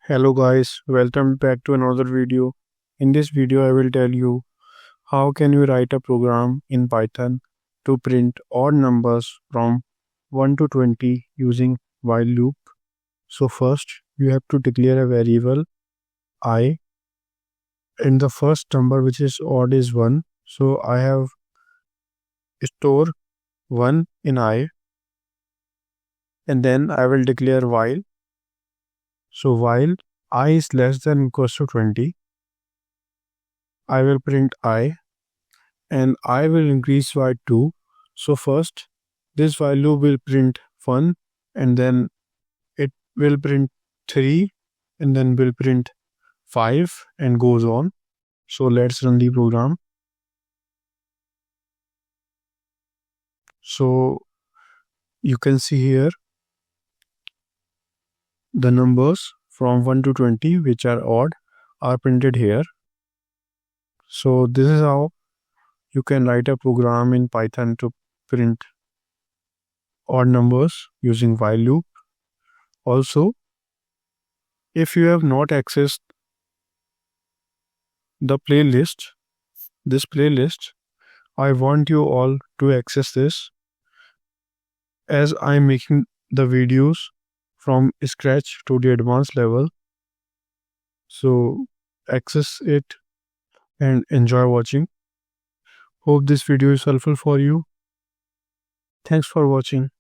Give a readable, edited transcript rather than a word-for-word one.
Hello guys, welcome back to another video. In this video I will tell you how can you write a program in Python to print odd numbers from 1 to 20 using while loop. So first you have to declare a variable I, and the first number which is odd is 1. So I have store 1 in I, and then I will declare while. So while I is less than equals to 20, I will print I, and I will increase by 2. So first this while loop will print 1, and then it will print 3, and then will print 5, and goes on. So let's run the program. So you can see here the numbers from 1 to 20 which are odd are printed here. So this is how you can write a program in Python to print odd numbers using while loop. Also, if you have not accessed the playlist, this playlist, I want you all to access this, as I'm making the videos from scratch to the advanced level. So access it and enjoy watching. Hope this video is helpful for you. Thanks for watching.